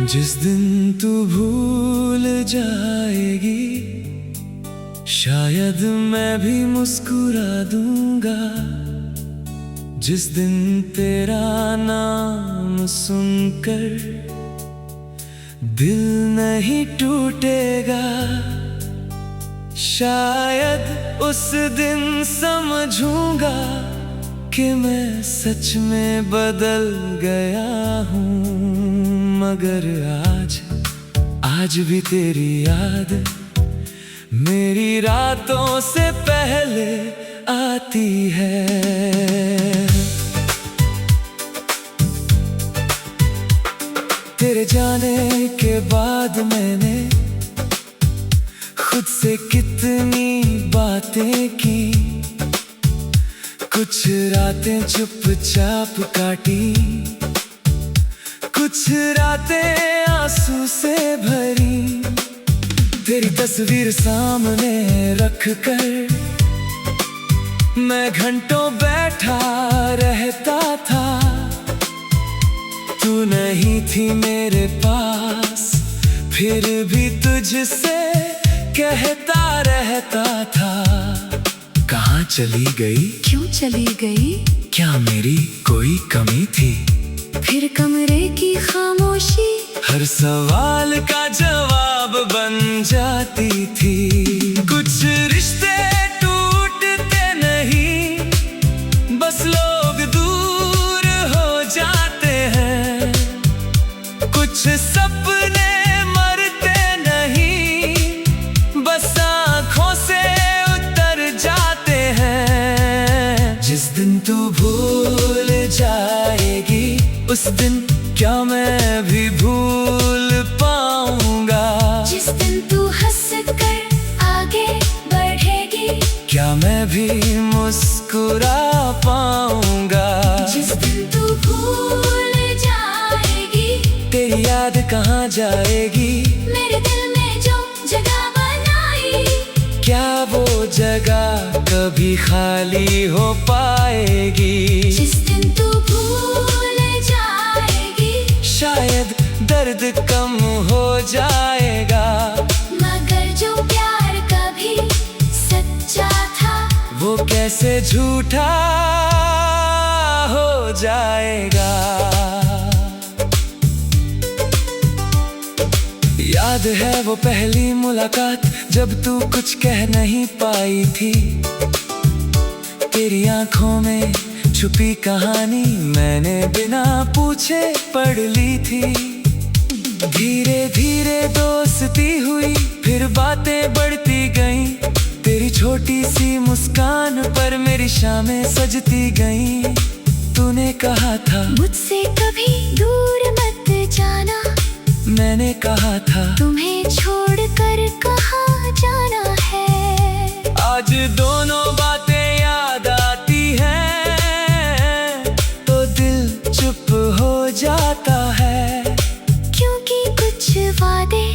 जिस दिन तू भूल जाएगी, शायद मैं भी मुस्कुरा दूंगा। जिस दिन तेरा नाम सुनकर दिल नहीं टूटेगा, शायद उस दिन समझूंगा कि मैं सच में बदल गया हूँ। मगर आज भी तेरी याद मेरी रातों से पहले आती है। तेरे जाने के बाद मैंने खुद से कितनी बातें की, कुछ रातें चुपचाप काटी, कुछ रातें आंसू से भरी। तेरी तस्वीर सामने रख कर मैं घंटों बैठा रहता था। तू नहीं थी मेरे पास, फिर भी तुझसे कहता रहता था। कहाँ चली गई? क्यों चली गई? क्या मेरी कोई कमी थी? फिर कमरे की खामोशी हर सवाल का जवाब बन जाती थी। कुछ रिश्ते टूटते नहीं, बस लोग दूर हो जाते हैं। कुछ सपने मरते नहीं, बस आँखों से उतर जाते हैं। जिस दिन तू भूल जाएगी, उस दिन क्या मैं भी भूल पाऊंगा? जिस दिन तू हंस कर आगे बढ़ेगी, क्या मैं भी मुस्कुरा पाऊंगा? जिस दिन तू भूल जाएगी, तेरी याद कहाँ जाएगी? मेरे दिल में जो जगह बनाई, क्या वो जगह कभी खाली हो पाएगी? जिस दिन तू भूल जाएगी, शायद दर्द कम हो जाएगा। मगर जो प्यार कभी सच्चा था, वो कैसे झूठा हो जाएगा? याद है वो पहली मुलाकात, जब तू कुछ कह नहीं पाई थी। तेरी आंखों में छुपी कहानी मैंने बिना पूछे पढ़ ली थी। धीरे धीरे दोस्ती हुई, फिर बातें बढ़ती गईं। तेरी छोटी सी मुस्कान पर मेरी शामें सजती गईं। तूने कहा था मुझसे कभी दूर मत जाना, मैंने कहा था तुम्हें छोड़कर कहाँ जाना है। आज दोनों बातें याद आती हैं तो दिल चुप हो जाता है। क्योंकि कुछ वादे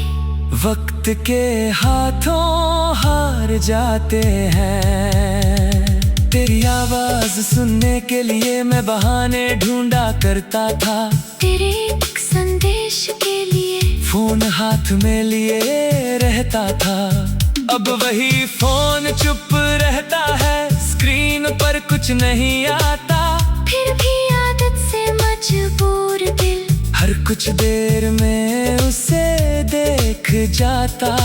वक्त के हाथों हार जाते हैं। तेरी आवाज सुनने के लिए मैं बहाने ढूंढा करता था। तेरे एक संदेश के लिए फोन हाथ में लिए रहता था। अब वही फोन चुप रहता है, स्क्रीन पर कुछ नहीं आता। फिर भी आदत से मजबूर दिल हर कुछ देर में उसे देख जाता।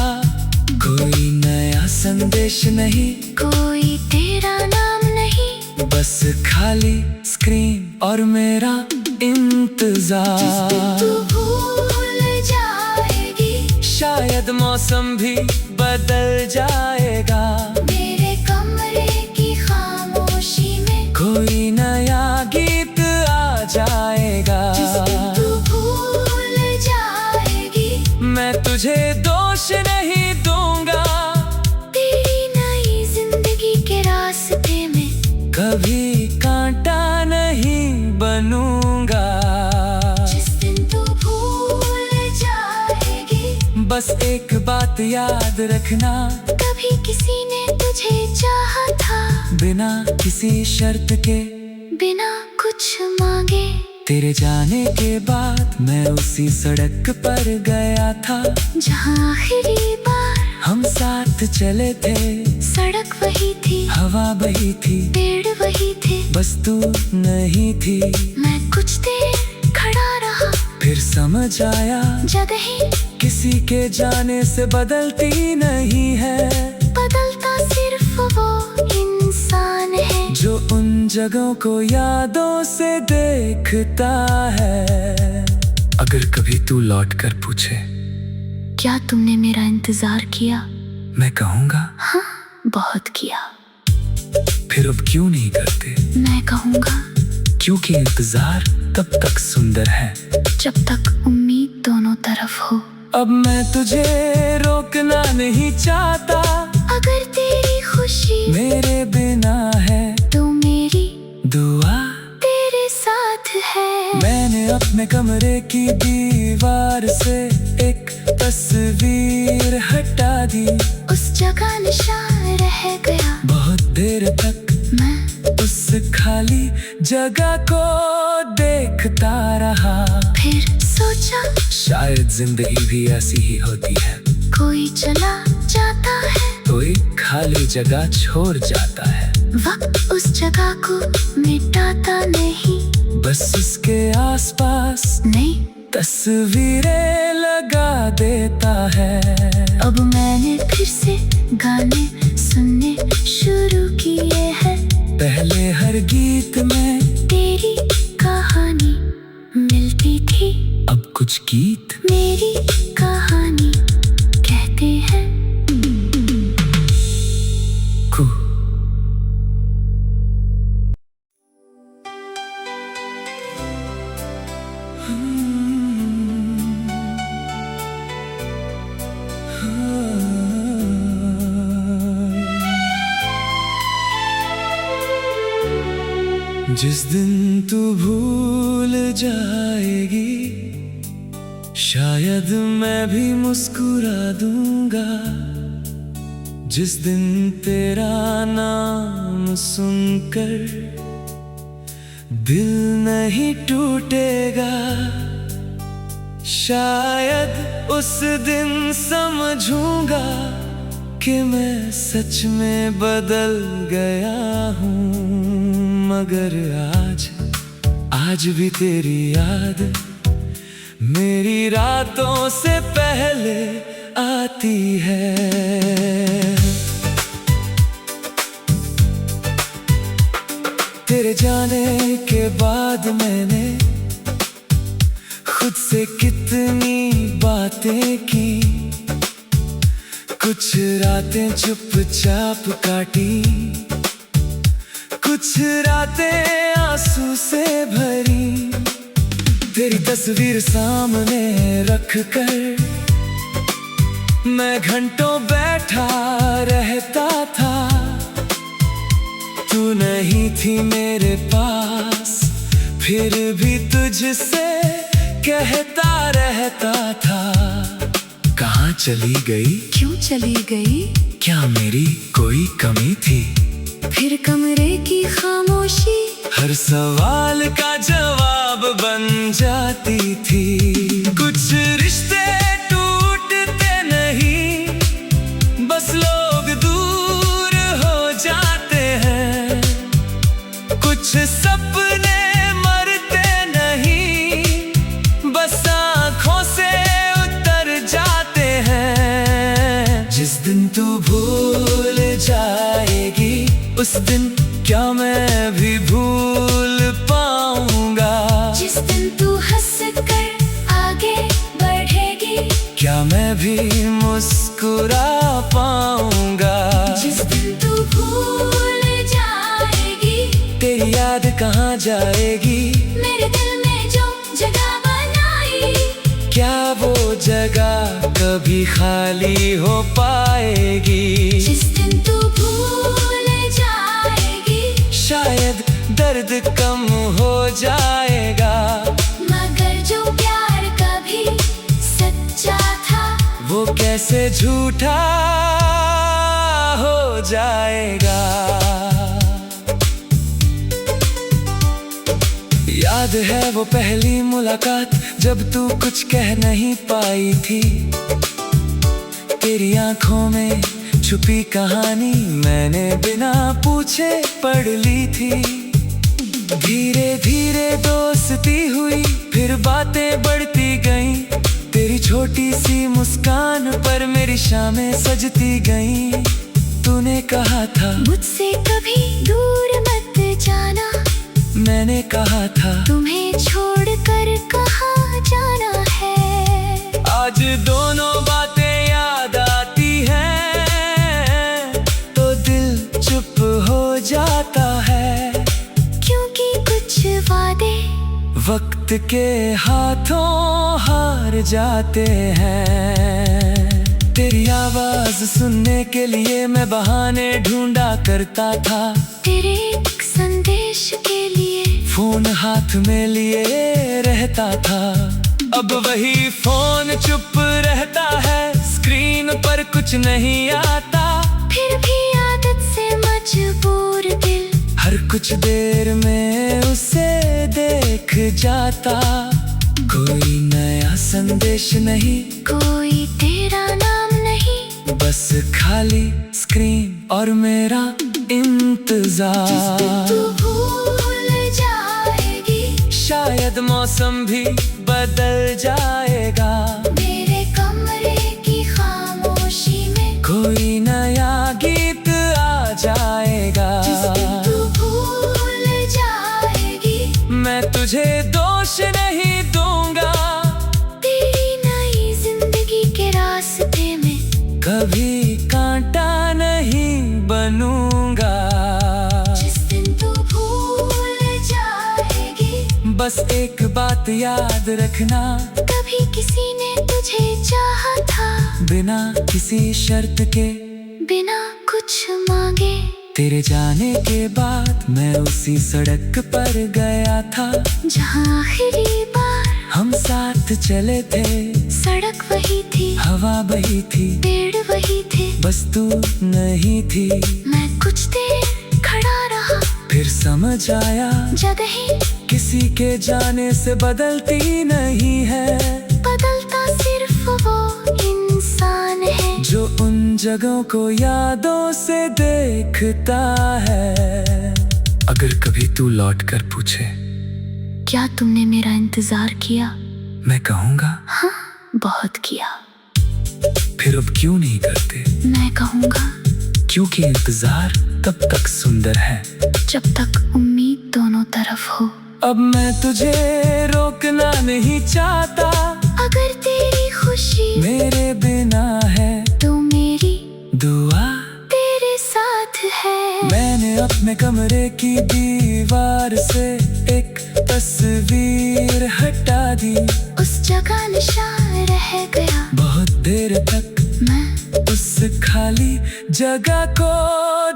कोई नया संदेश नहीं, कोई तेरा नाम नहीं, बस खाली स्क्रीन और मेरा इंतजार। जिस दिन तू भूल जाएगी, शायद मौसम भी बदल जाएगा। मेरे कमरे की खामोशी में कोई नया गीत आ जाएगा। जिस दिन तू भूल जाएगी, मैं तुझे दोष नहीं दूंगा। तेरी नई जिंदगी के रास्ते में कभी कांटा नहीं बनूंगा। जिस दिन तू भूल जाएगी, बस एक बात याद रखना, कभी किसी ने तुझे चाहा था, बिना किसी शर्त के, बिना कुछ मांगे। तेरे जाने के बाद मैं उसी सड़क पर गया था जहाँ आखिरी बार हम साथ चले थे। सड़क वही थी, हवा बही थी, पेड़ वही थे, बस तू नहीं थी। मैं कुछ देर खड़ा रहा, फिर समझ आया जगह ही किसी के जाने से बदलती नहीं है। बदलता सिर्फ वो इंसान है जो उन जगहों को यादों से देखता है। अगर कभी तू लौट कर पूछे क्या तुमने मेरा इंतजार किया, मैं कहूँगा हाँ बहुत किया। फिर अब क्यों नहीं करते? मैं कहूँगा क्योंकि इंतजार तब तक सुंदर है जब तक उम्मीद दोनों तरफ हो। अब मैं तुझे रोकना नहीं चाहता, अगर तेरी खुशी मेरे बिना है तो मेरी दुआ तेरे साथ है। मैंने अपने कमरे की दीवार से एक तस्वीर हटा दी। उस जगह निशान रह गया, बहुत देर तक मैं उस खाली जगह को देखता रहा। फिर सोचा शायद जिंदगी भी ऐसी ही होती है, कोई चला जाता है, कोई खाली जगह छोड़ जाता है। वक्त उस जगह को मिटाता नहीं, बस उसके आसपास नहीं तस्वीरें लगा देता है। अब मैंने फिर से गाने सुनने शुरू किए हैं। पहले हर गीत में तेरी कहानी मिलती थी, अब कुछ गीत मेरी कहानी कहते हैं। को जिस दिन तू भूल जाएगी, शायद मैं भी मुस्कुरा दूंगा। जिस दिन तेरा नाम सुनकर दिल नहीं टूटेगा, शायद उस दिन समझूंगा कि मैं सच में बदल गया हूँ। मगर आज भी तेरी याद मेरी रातों से पहले आती है। तेरे जाने के बाद मैंने खुद से कितनी बातें की, कुछ रातें चुपचाप काटी, कुछ रातें आंसू से भरी। तेरी तस्वीर सामने रख कर मैं घंटों बैठा रहता था। तू नहीं थी मेरे पास, फिर भी तुझसे कहता रहता था। कहाँ चली गई, क्यों चली गई, क्या मेरी कोई कमी थी? फिर कमरे की खामोशी हर सवाल का जवाब बन जाती थी। कुछ रिश्ते टूटते नहीं, बस लोग दूर हो जाते हैं। कुछ सपने मरते नहीं, बस आँखों से उतर जाते हैं। जिस दिन तू भूल जाएगी, उस दिन क्या मैं भी भूल पाऊंगा? जिस दिन तू हंस कर आगे बढ़ेगी, क्या मैं भी मुस्कुरा पाऊंगा? जिस दिन तू भूल जाएगी, तेरी याद कहाँ जाएगी? मेरे दिल में जो जगह बनाई, क्या वो जगह कभी खाली हो पाएगी? जिस दिन तू भूल जाएगी, शायद दर्द कम हो जाएगा। मगर जो प्यार कभी सच्चा था, वो कैसे झूठा हो जाएगा? याद है वो पहली मुलाकात जब तू कुछ कह नहीं पाई थी। तेरी आंखों में छुपी कहानी मैंने बिना पूछे पढ़ ली थी। धीरे धीरे दोस्ती हुई, फिर बातें बढ़ती गईं। तेरी छोटी सी मुस्कान पर मेरी शामें सजती गईं। तूने कहा था मुझसे कभी दूर मत जाना, मैंने कहा था तुम्हें छोड़कर कहाँ जाना है। आज दोनों बातें याद आती हैं तो दिल चुप हो जाता है, क्योंकि कुछ वादे वक्त के हाथों हार जाते हैं। तेरी आवाज सुनने के लिए मैं बहाने ढूंढा करता था। तेरे एक संदेश के लिए फोन हाथ में लिए रहता था। अब वही फोन चुप रहता है, स्क्रीन पर कुछ नहीं आता। फिर भी आदत से मजबूर दिल हर कुछ देर में उसे देख जाता। कोई नया संदेश नहीं, कोई तेरा नाम नहीं, बस खाली स्क्रीन और मेरा इंतजार। तू भूल जाएगी, शायद मौसम भी बदल जाएगा। मेरे कमरे की खामोशी में कोई नया गीत आ जाएगा। तू भूल जाएगी, मैं तुझे दोष नहीं दूंगा। तेरी नई जिंदगी के रास्ते में कभी कांटा नहीं बनूंगा। जिस दिन तू भूल जाएगी, बस एक बात याद रखना, कभी किसी ने तुझे चाहा था, बिना किसी शर्त के, बिना कुछ मांगे। तेरे जाने के बाद मैं उसी सड़क पर गया था जहाँ आखिरी बार हम साथ चले थे। सड़क वही थी, हवा बही थी, पेड़ वही थे, बस तू नहीं थी। मैं कुछ देर खड़ा रहा, फिर समझ आया जगहें किसी के जाने से बदलती नहीं है। बदलता सिर्फ वो इंसान है जो उन जगहों को यादों से देखता है। अगर कभी तू लौट कर पूछे क्या तुमने मेरा इंतजार किया, मैं कहूँगा हाँ बहुत किया। फिर अब क्यों नहीं करते, मैं कहूँगा क्योंकि इंतजार तब तक सुंदर है जब तक उम्मीद दोनों तरफ हो। अब मैं तुझे रोकना नहीं चाहता। अगर तेरी खुशी मेरे बिना है तो मेरी दुआ तेरे साथ है। मैंने अपने कमरे की दीवार से एक तस्वीर हटा दी। उस जगह निशान रह गया, बहुत देर तक मैं उस खाली जगह को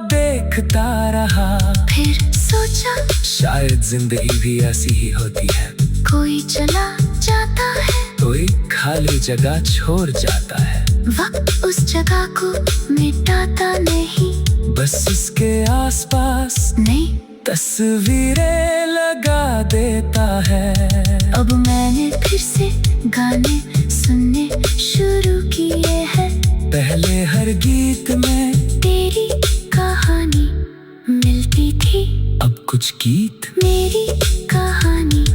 देखता रहा। फिर सोचा शायद जिंदगी भी ऐसी ही होती है, कोई चला जाता है, कोई खाली जगह छोड़ जाता है। वक्त उस जगह को मिटाता नहीं, बस उसके आसपास नहीं तस्वीरें लगा देता है। अब मैंने फिर से गाने सुनने शुरू किए हैं। पहले हर गीत में तेरी कहानी मिलती थी, अब कुछ गीत मेरी कहानी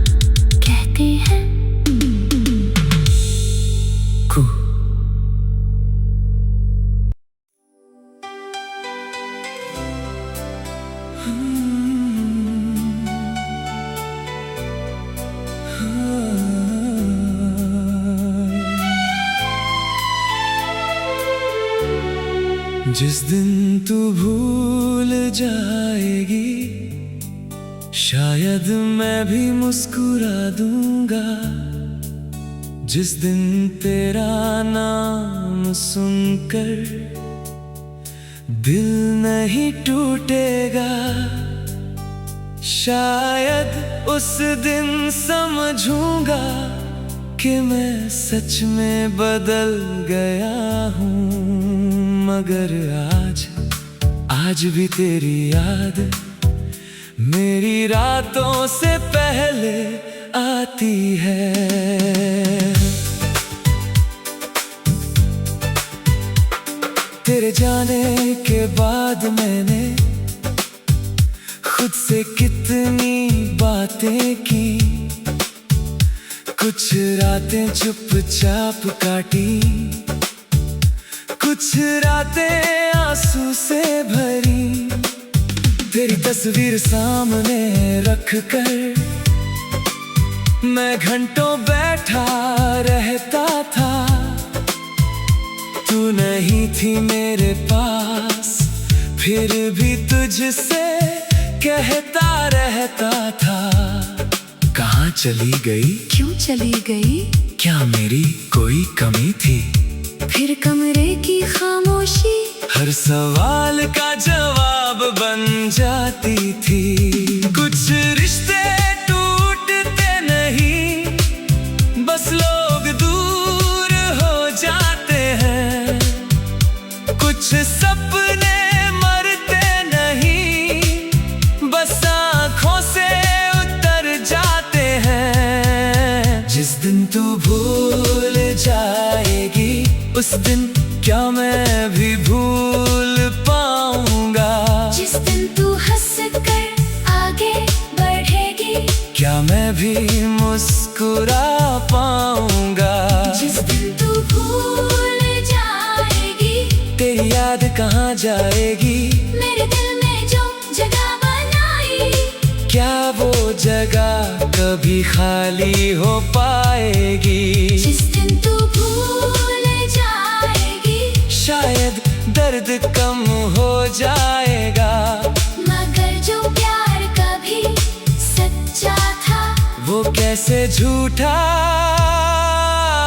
कहते हैं। को जिस दिन तू भूल जाएगी, शायद मैं भी मुस्कुरा दूंगा। जिस दिन तेरा नाम सुनकर दिल नहीं टूटेगा, शायद उस दिन समझूंगा कि मैं सच में बदल गया हूँ। मगर आज भी तेरी याद मेरी रातों से पहले आती है। तेरे जाने के बाद मैंने खुद से कितनी बातें की, कुछ रातें चुपचाप काटी, कुछ रातें आंसू से भरी। तेरी तस्वीर सामने रख कर मैं घंटों बैठा रहता था। तू नहीं थी मेरे पास, फिर भी तुझसे कहता रहता था। कहाँ चली गई? क्यों चली गई? क्या मेरी कोई कमी थी? फिर कमरे की खामोशी हर सवाल का जवाब बन जाती थी। कुछ रिश्ते टूटते नहीं, बस लोग दूर हो जाते हैं। कुछ सपने मरते नहीं, बस आँखों से उतर जाते हैं। जिस दिन तू भूल जाएगी, उस दिन क्या मैं भी भूल पाऊंगा? जिस दिन तू हंस कर आगे बढ़ेगी, क्या मैं भी मुस्कुरा पाऊंगा? जिस दिन तू भूल जाएगी, तेरी याद कहाँ जाएगी? मेरे दिल में जो जगह बनाई, क्या वो जगह कभी खाली हो पाएगी? जिस दिन तू भूल जाएगी, शायद दर्द कम हो जाएगा। मगर जो प्यार कभी सच्चा था, वो कैसे झूठा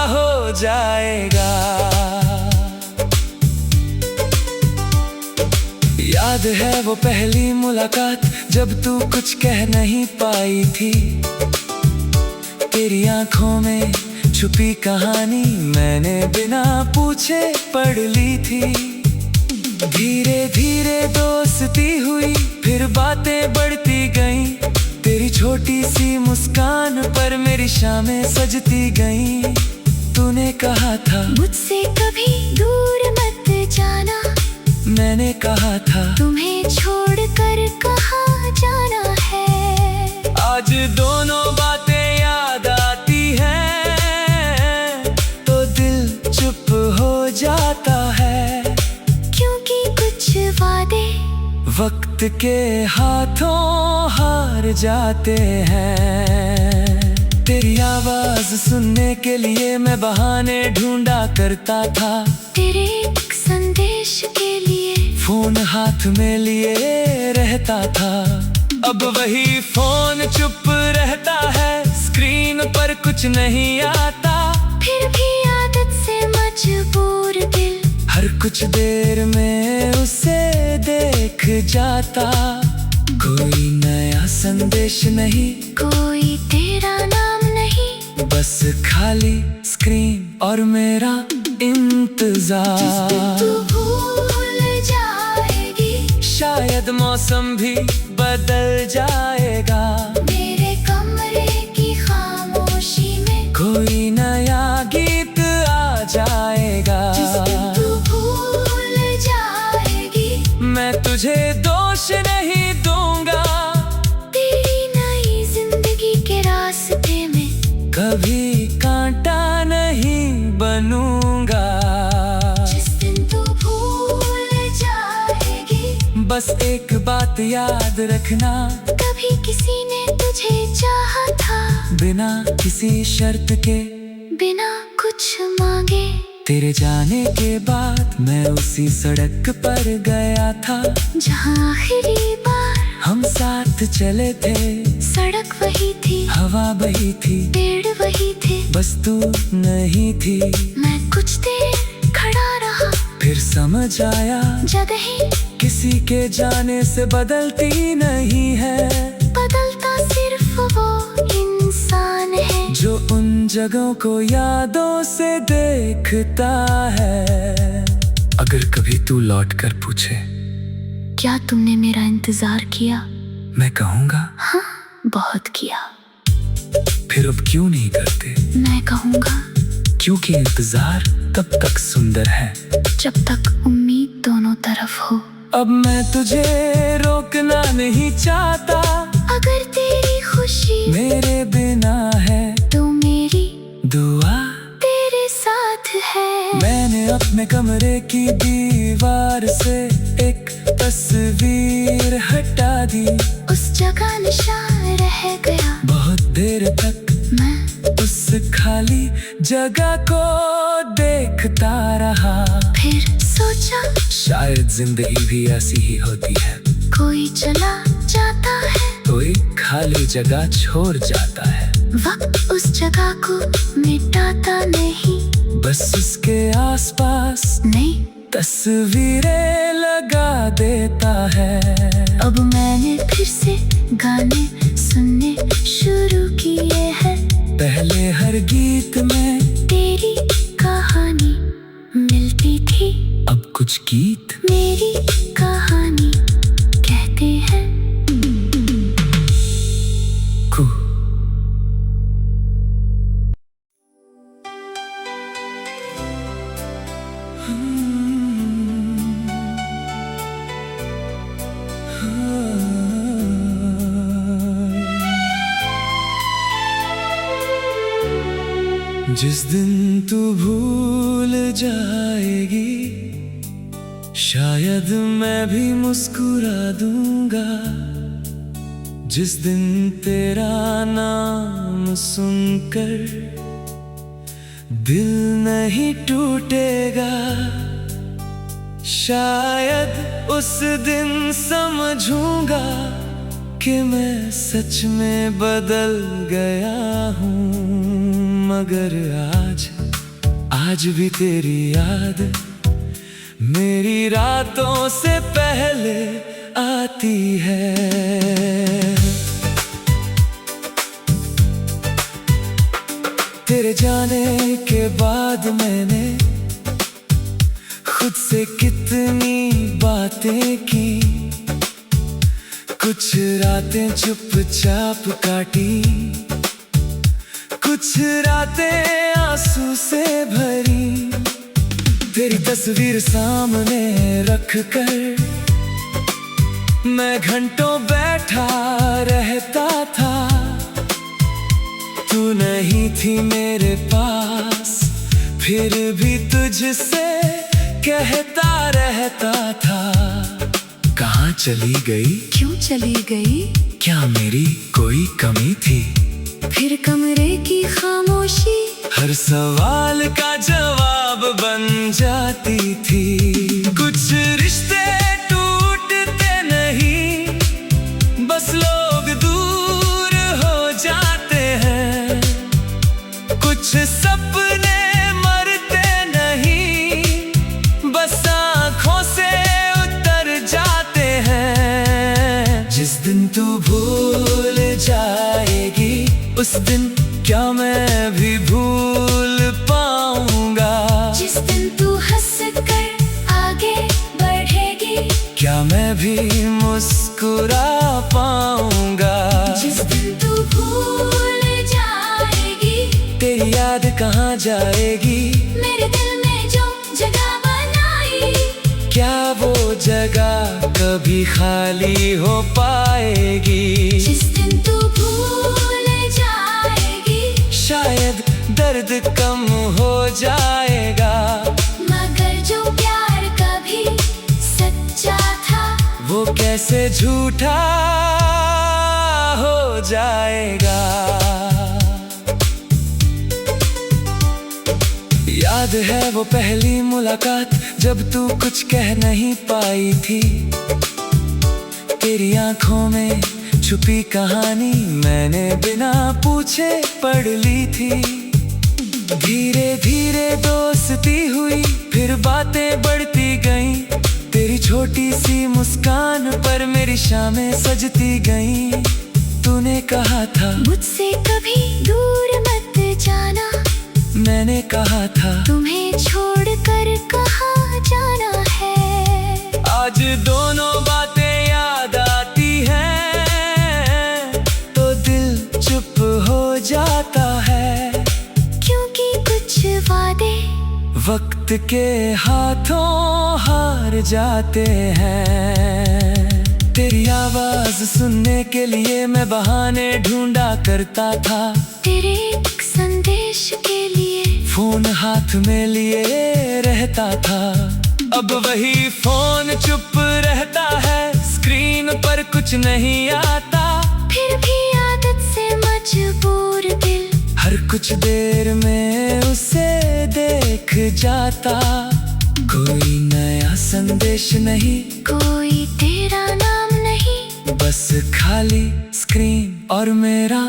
हो जाएगा? याद है वो पहली मुलाकात, जब तू कुछ कह नहीं पाई थी। तेरी आंखों में छुपी कहानी मैंने बिना पूछे पढ़ ली थी। धीरे धीरे दोस्ती हुई, फिर बातें बढ़ती गईं। तेरी छोटी सी मुस्कान पर मेरी शामें सजती गईं। तूने कहा था मुझसे कभी दूर मत जाना, मैंने कहा था तुम्हें छोड़कर कहाँ जाना है। आज दोनों बातें याद आती हैं तो दिल चुप हो जाता है। क्योंकि कुछ वादे वक्त के हाथों हार जाते हैं। तेरी आवाज सुनने के लिए मैं बहाने ढूंढा करता था। तेरे एक संदेश के लिए फोन हाथ में लिए रहता था। अब वही फोन चुप रहता है, स्क्रीन पर कुछ नहीं आता। फिर भी आदत से मजबूर दिल हर कुछ देर में उसे देख जाता। कोई नया संदेश नहीं, कोई तेरा नाम नहीं, बस खाली स्क्रीन और मेरा इंतजार। जिस दिन तू भूल जाएगी, शायद मौसम भी बदल जाएगा। मेरे कमरे की खामोशी में कोई नया गीत आ जाएगा। जिस दिन तू भूल जाएगी, मैं तुझे दोष नहीं दूंगा। तेरी नई जिंदगी के रास्ते में कभी कांटा नहीं बनूंगा। जिस दिन तू भूल जाएगी, बस एक बात याद रखना, कभी किसी ने तुझे चाहा था, बिना किसी शर्त के, बिना कुछ मांगे। तेरे जाने के बाद मैं उसी सड़क पर गया था जहाँ आखिरी बार हम साथ चले थे। सड़क वही थी, हवा बही थी, पेड़ वही थे, बस तू नहीं थी। मैं कुछ देर खड़ा रहा, फिर समझ आया जगहें किसी के जाने से बदलती नहीं है। बदलता सिर्फ वो इंसान है जो उन जगहों को यादों से देखता है। अगर कभी तू लौट कर पूछे क्या तुमने मेरा इंतजार किया, मैं कहूँगा। हाँ, बहुत किया। फिर अब क्यों नहीं करते? मैं कहूँगा क्योंकि इंतजार तब तक सुंदर है जब तक उम्मीद दोनों तरफ हो। अब मैं तुझे रोकना नहीं चाहता, अगर तेरी खुशी मेरे बिना है तो मेरी दुआ तेरे साथ है। मैंने अपने कमरे की दीवार से एक तस्वीर हटा दी, उस जगह निशान रह गया। बहुत देर तक मैं उस खाली जगह को देखता रहा। फिर सोचा शायद जिंदगी भी ऐसी ही होती है, कोई चला जाता है, कोई खाली जगह छोड़ जाता है। वक्त उस जगह को मिटाता नहीं, बस उसके आसपास नहीं तस्वीरें लगा देता है। अब मैंने फिर से गाने सुनने शुरू किए हैं। पहले हर गीत में तेरी कहानी मिलती थी, अब कुछ गीत मेरी कहानी कहते हैं। को जिस दिन तू भूल जाएगी, शायद मैं भी मुस्कुरा दूंगा। जिस दिन तेरा नाम सुनकर दिल नहीं टूटेगा, शायद उस दिन समझूंगा कि मैं सच में बदल गया हूँ। मगर आज भी तेरी याद मेरी रातों से पहले आती है। तेरे जाने के बाद मैंने खुद से कितनी बातें की, कुछ रातें चुपचाप काटी, कुछ रातें आंसू से भरी। तेरी तस्वीर सामने रख कर मैं घंटों बैठा रहता था। तू नहीं थी मेरे पास, फिर भी तुझसे कहता रहता था। कहाँ चली गई? क्यों चली गई? क्या मेरी कोई कमी थी? फिर कमरे की खामोशी हर सवाल का जवाब बन जाती थी। कुछ रिश्ते टूटते नहीं, बस लोग दूर हो जाते हैं। कुछ सपने मरते नहीं, बस आँखों से उतर जाते हैं। जिस दिन तू भूल जाएगी, उस दिन क्या मैं भी भूल पाऊंगा? जिस दिन तू हंस कर आगे बढ़ेगी, क्या मैं भी मुस्कुरा पाऊंगा? जिस दिन तू भूल जाएगी, तेरी याद कहाँ जाएगी? मेरे दिल में जो जगह बनाई, क्या वो जगह कभी खाली हो पाएगी? जिस दिन तू भूल जाएगी, शायद दर्द कम हो जाएगा। मगर जो प्यार कभी सच्चा था, वो कैसे झूठा हो जाएगा? याद है वो पहली मुलाकात जब तू कुछ कह नहीं पाई थी। तेरी आंखों में छुपी कहानी मैंने बिना पूछे पढ़ ली थी। धीरे धीरे दोस्ती हुई, फिर बातें बढ़ती गईं। तेरी छोटी सी मुस्कान पर मेरी शामें सजती गईं। तूने कहा था मुझसे कभी दूर मत जाना, मैंने कहा था तुम्हें छोड़कर कहाँ जाना है। आज दोनों बातें याद आती हैं। वादे वक्त के हाथों हार जाते हैं। तेरी आवाज सुनने के लिए मैं बहाने ढूंढा करता था। तेरे एक संदेश के लिए फोन हाथ में लिए रहता था। अब वही फोन चुप रहता है, स्क्रीन पर कुछ नहीं आता। फिर भी आदत से मजबूर दिल हर कुछ देर में उसे देख जाता। कोई नया संदेश नहीं, कोई तेरा नाम नहीं, बस खाली स्क्रीन और मेरा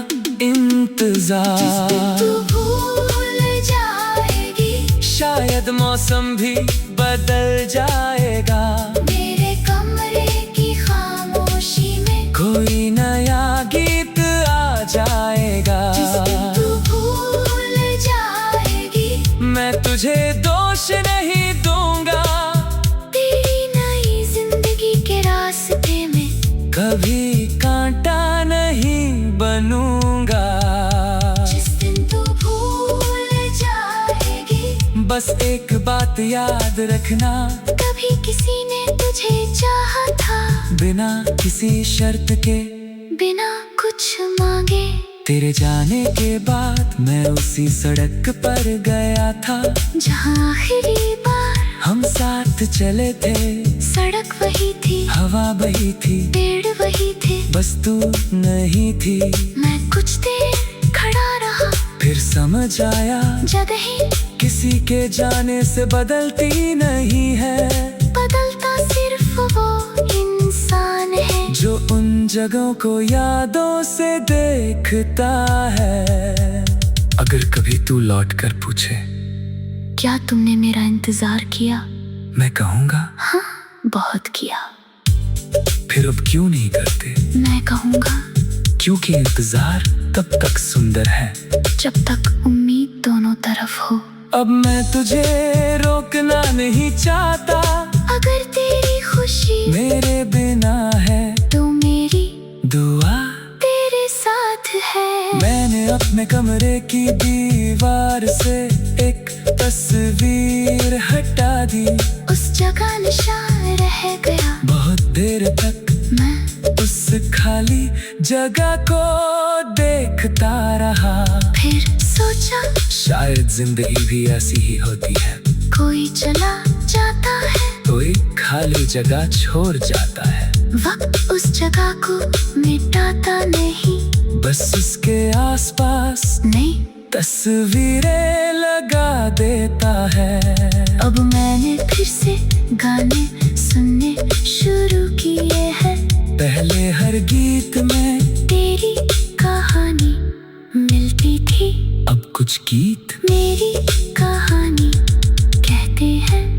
इंतजार। तू भूल जाएगी, शायद मौसम भी बदल जाएगा। मेरे कमरे की खामोशी में कोई नया गीत आ जाएगा। तू भूल जाएगी, मैं तुझे दोष नहीं दूंगा। तेरी नई जिंदगी के रास्ते में कभी कांटा नहीं बनूंगा। जिस दिन तू भूल जाएगी, बस एक बात याद रखना, कभी किसी ने तुझे चाहा था, बिना किसी शर्त के, बिना कुछ मांगे। तेरे जाने के बाद मैं उसी सड़क पर गया था जहाँ आखिरी बार हम साथ चले थे। सड़क वही थी, हवा बही थी, पेड़ वही थे, बस तू नहीं थी। मैं कुछ देर खड़ा रहा, फिर समझ आया जगहें किसी के जाने से बदलती नहीं है। बदलता सिर्फ वो इंसान है जो उन जगहों को यादों से देखता है। अगर कभी तू लौट कर पूछे क्या तुमने मेरा इंतजार किया, मैं कहूँगा हाँ बहुत किया। फिर अब क्यों नहीं करते? मैं कहूँगा क्योंकि इंतजार तब तक सुंदर है जब तक उम्मीद दोनों तरफ हो। अब मैं तुझे रोकना नहीं चाहता। अगर तेरी खुशी मेरे बिना है तो मेरी दुआ तेरे साथ है। मैंने अपने कमरे की दीवार से एक तस्वीर हटा दी। उस जगह निशान रह गया, बहुत देर तक मैं उस खाली जगह को देखता रहा। फिर सोचा शायद जिंदगी भी ऐसी ही होती है। कोई चला जाता है, कोई खाली जगह छोड़ जाता है। वक्त उस जगह को मिटाता नहीं, बस उसके आसपास नहीं तस्वीरें लगा देता है। अब मैंने फिर से गाने सुनने शुरू किए हैं। पहले हर गीत में तेरी कहानी मिलती थी, अब कुछ गीत मेरी कहानी कहते हैं।